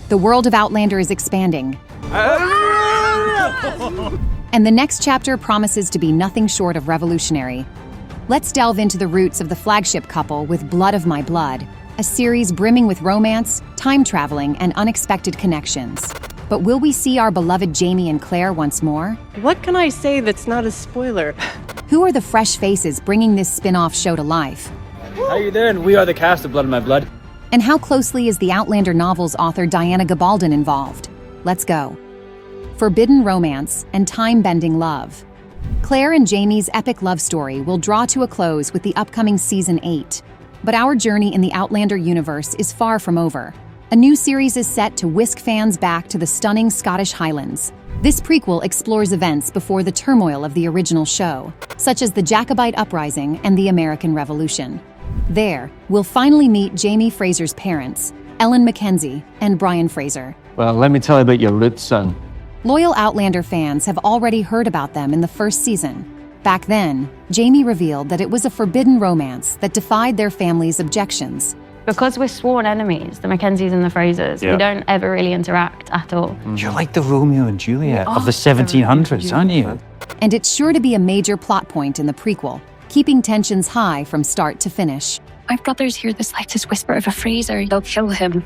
The world of Outlander is expanding. And the next chapter promises to be nothing short of revolutionary. Let's delve into the roots of the flagship couple with Blood of My Blood, a series brimming with romance, time traveling, and unexpected connections. But will we see our beloved Jamie and Claire once more? What can I say that's not a spoiler? Who are the fresh faces bringing this spin-off show to life? How you doing? We are the cast of Blood of My Blood. And how closely is the Outlander novel's author Diana Gabaldon involved? Let's go. Forbidden romance and time-bending love. Claire and Jamie's epic love story will draw to a close with the upcoming Season 8. But our journey in the Outlander universe is far from over. A new series is set to whisk fans back to the stunning Scottish Highlands. This prequel explores events before the turmoil of the original show, such as the Jacobite Uprising and the American Revolution. There, we'll finally meet Jamie Fraser's parents, Ellen MacKenzie and Brian Fraser. Well, let me tell you about your roots, son. Loyal Outlander fans have already heard about them in the first season. Back then, Jamie revealed that it was a forbidden romance that defied their family's objections. Because we're sworn enemies, the Mackenzies and the Frasers, we don't ever really interact at all. You're like the Romeo and Juliet of the 1700s, aren't you? And it's sure to be a major plot point in the prequel, keeping tensions high from start to finish. My brothers hear the slightest whisper of a Fraser, they'll kill him.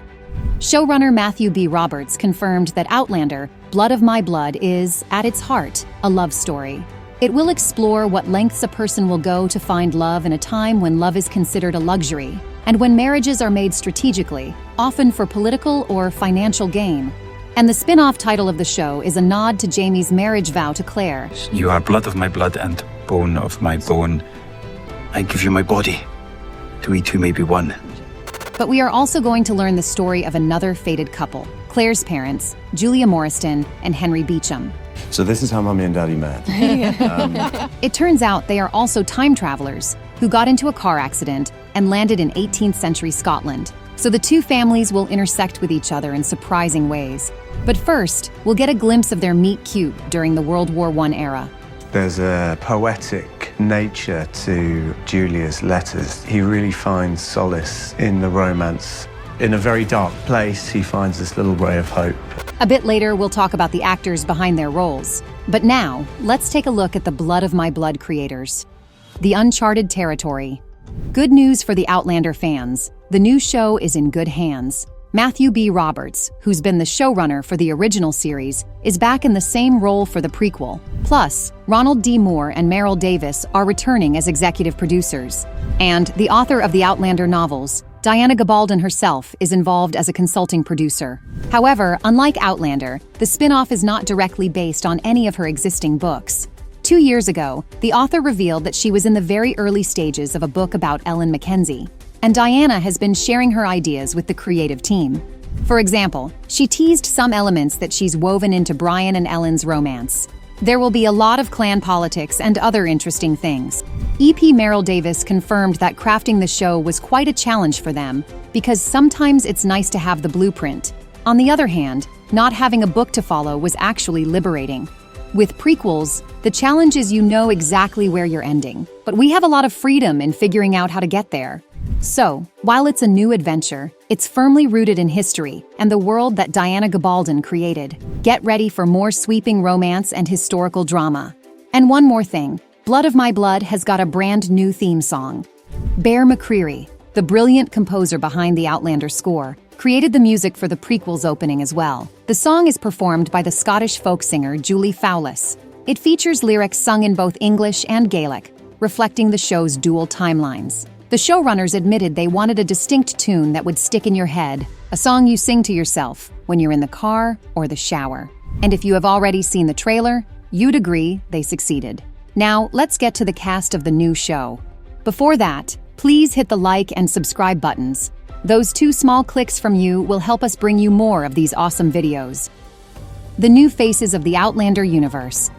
Showrunner Matthew B. Roberts confirmed that Outlander, Blood of My Blood is, at its heart, a love story. It will explore what lengths a person will go to find love in a time when love is considered a luxury, and when marriages are made strategically, often for political or financial gain. And the spin-off title of the show is a nod to Jamie's marriage vow to Claire. You are blood of my blood and bone of my bone. I give you my body, to we two may be one. But we are also going to learn the story of another fated couple, Claire's parents, Julia Moriston and Henry Beauchamp. So this is how Mommy and Daddy met. It turns out they are also time travelers who got into a car accident and landed in 18th century Scotland. So the two families will intersect with each other in surprising ways. But first, we'll get a glimpse of their meet cute during the World War I era. There's a poetic nature to Julia's letters. He really finds solace in the romance. In a very dark place, he finds this little ray of hope. A bit later, we'll talk about the actors behind their roles. But now, let's take a look at the Blood of My Blood creators. The uncharted territory. Good news for the Outlander fans. The new show is in good hands. Matthew B. Roberts, who's been the showrunner for the original series, is back in the same role for the prequel. Plus, Ronald D. Moore and Meryl Davis are returning as executive producers. And the author of the Outlander novels, Diana Gabaldon herself, is involved as a consulting producer. However, unlike Outlander, the spin-off is not directly based on any of her existing books. 2 years ago, the author revealed that she was in the very early stages of a book about Ellen MacKenzie, and Diana has been sharing her ideas with the creative team. For example, she teased some elements that she's woven into Brian and Ellen's romance. There will be a lot of clan politics and other interesting things. EP Meryl Davis confirmed that crafting the show was quite a challenge for them, because sometimes it's nice to have the blueprint. On the other hand, not having a book to follow was actually liberating. With prequels, the challenge is you know exactly where you're ending, but we have a lot of freedom in figuring out how to get there. So, while it's a new adventure, it's firmly rooted in history and the world that Diana Gabaldon created. Get ready for more sweeping romance and historical drama. And one more thing, Blood of My Blood has got a brand new theme song. Bear McCreary, the brilliant composer behind the Outlander score, created the music for the prequel's opening as well. The song is performed by the Scottish folk singer Julie Fowlis. It features lyrics sung in both English and Gaelic, reflecting the show's dual timelines. The showrunners admitted they wanted a distinct tune that would stick in your head, a song you sing to yourself when you're in the car or the shower. And if you have already seen the trailer, you'd agree they succeeded. Now, let's get to the cast of the new show. Before that, please hit the like and subscribe buttons. Those 2 small clicks from you will help us bring you more of these awesome videos. The new faces of the Outlander universe.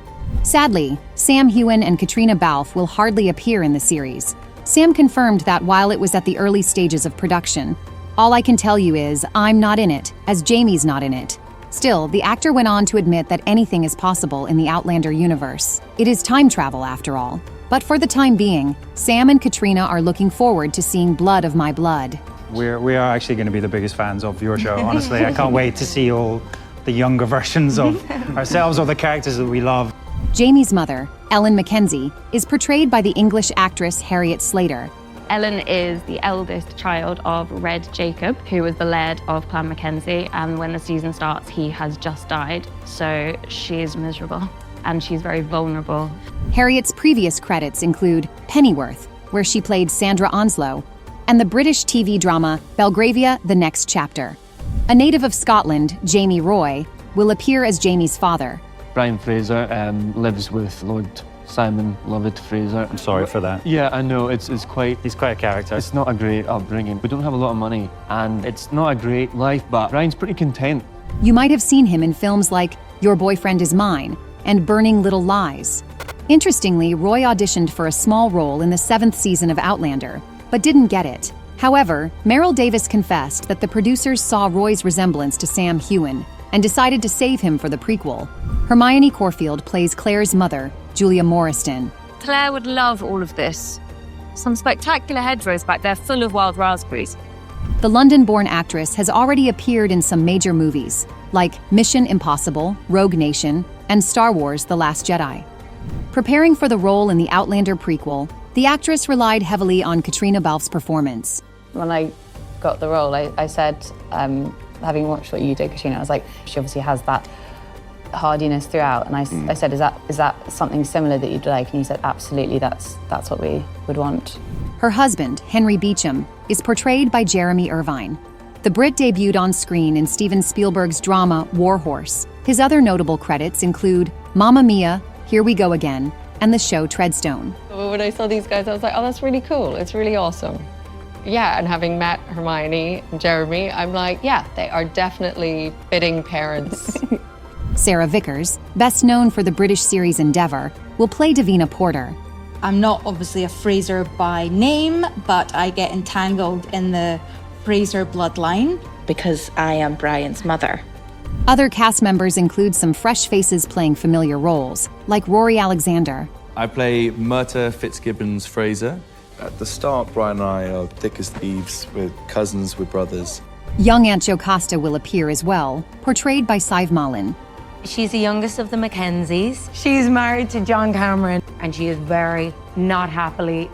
Sadly, Sam Heughan and Caitriona Balfe will hardly appear in the series. Sam confirmed that while it was at the early stages of production, all I can tell you is I'm not in it, as Jamie's not in it. Still, the actor went on to admit that anything is possible in the Outlander universe. It is time travel, after all. But for the time being, Sam and Caitriona are looking forward to seeing Blood of My Blood. We are actually going to be the biggest fans of your show, honestly. I can't wait to see all the younger versions of ourselves or the characters that we love. Jamie's mother, Ellen MacKenzie, is portrayed by the English actress Harriet Slater. Ellen is the eldest child of Red Jacob, who was the laird of Clan MacKenzie, and when the season starts, he has just died, so she is miserable, and she's very vulnerable. Harriet's previous credits include Pennyworth, where she played Sandra Onslow, and the British TV drama Belgravia: The Next Chapter. A native of Scotland, Jamie Roy, will appear as Jamie's father. Brian Fraser lives with Lord Simon Lovett Fraser. I'm sorry for that. Yeah, I know, it's quite... He's quite a character. It's not a great upbringing. We don't have a lot of money, and it's not a great life, but Brian's pretty content. You might have seen him in films like Your Boyfriend Is Mine and Burning Little Lies. Interestingly, Roy auditioned for a small role in the 7th season of Outlander, but didn't get it. However, Meryl Davis confessed that the producers saw Roy's resemblance to Sam Heughan and decided to save him for the prequel. Hermione Corfield plays Claire's mother, Julia Moriston. Claire would love all of this. Some spectacular hedgerows back there full of wild raspberries. The London-born actress has already appeared in some major movies, like Mission Impossible, Rogue Nation, and Star Wars: The Last Jedi. Preparing for the role in the Outlander prequel, the actress relied heavily on Caitriona Balfe's performance. When I got the role, I said, having watched what you did, Caitriona, I was like, she obviously has that hardiness throughout, and I said, is that something similar that you'd like? And you said, absolutely, that's what we would want. Her husband, Henry Beauchamp, is portrayed by Jeremy Irvine. The Brit debuted on screen in Steven Spielberg's drama War Horse. His other notable credits include Mamma Mia, Here We Go Again, and the show Treadstone. When I saw these guys, I was like, oh, that's really cool. It's really awesome. Yeah, and having met Hermione and Jeremy, I'm like, yeah, they are definitely fitting parents. Sarah Vickers, best known for the British series Endeavour, will play Davina Porter. I'm not obviously a Fraser by name, but I get entangled in the Fraser bloodline because I am Brian's mother. Other cast members include some fresh faces playing familiar roles, like Rory Alexander. I play Murtagh Fitzgibbons Fraser. At the start, Brian and I are thick as thieves. We're cousins, we're brothers. Young Aunt Jocasta will appear as well, portrayed by Sive Malin. She's the youngest of the MacKenzies. She's married to John Cameron, and she is very not happily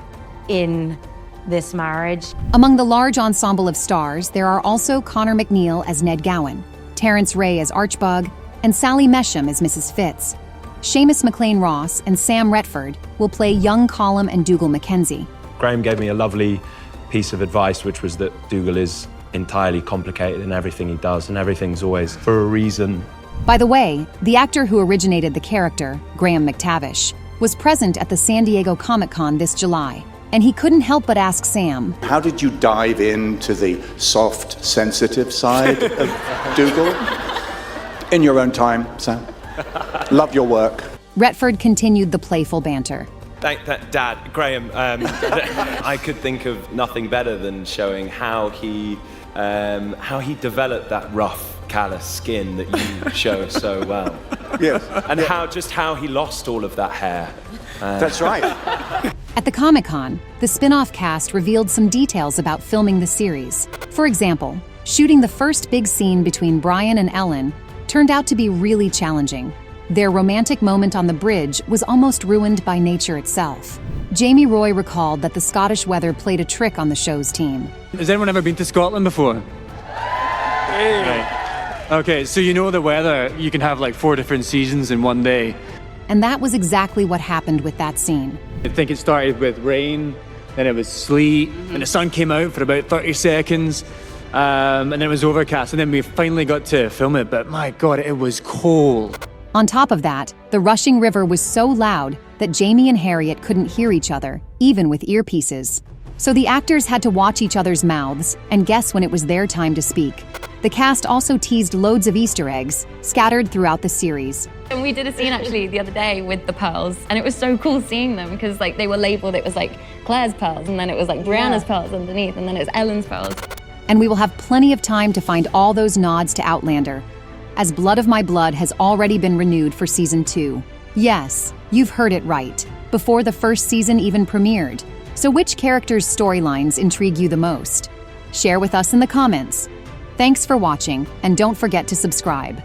in this marriage. Among the large ensemble of stars, there are also Connor McNeil as Ned Gowan, Terrence Ray as Archbug, and Sally Mesham as Mrs. Fitz. Seamus MacLean Ross and Sam Retford will play young Colum and Dougal MacKenzie. Graham gave me a lovely piece of advice, which was that Dougal is entirely complicated in everything he does, and everything's always for a reason. By the way, the actor who originated the character, Graham McTavish, was present at the San Diego Comic-Con this July, and he couldn't help but ask Sam, how did you dive into the soft, sensitive side of Dougal? In your own time, Sam. Love your work. Retford continued the playful banter. Dad, Graham, I could think of nothing better than showing how he developed that rough, callous skin that you show so well. Yes. And how he lost all of that hair. That's right. At the Comic-Con, the spin-off cast revealed some details about filming the series. For example, shooting the first big scene between Brian and Ellen turned out to be really challenging. Their romantic moment on the bridge was almost ruined by nature itself. Jamie Roy recalled that the Scottish weather played a trick on the show's team. Has anyone ever been to Scotland before? Hey. Right. Okay, so you know the weather, you can have like 4 different seasons in one day. And that was exactly what happened with that scene. I think it started with rain, then it was sleet, and the sun came out for about 30 seconds, and then it was overcast, and then we finally got to film it, but my God, it was cold. On top of that, the rushing river was so loud that Jamie and Harriet couldn't hear each other, even with earpieces. So the actors had to watch each other's mouths and guess when it was their time to speak. The cast also teased loads of Easter eggs, scattered throughout the series. And we did a scene actually the other day with the pearls, and it was so cool seeing them because like they were labeled, it was like Claire's pearls, and then it was like Brianna's pearls underneath, and then it was Ellen's pearls. And we will have plenty of time to find all those nods to Outlander, as Blood of My Blood has already been renewed for Season 2. Yes, you've heard it right, before the first season even premiered. So which characters' storylines intrigue you the most? Share with us in the comments. Thanks for watching, and don't forget to subscribe.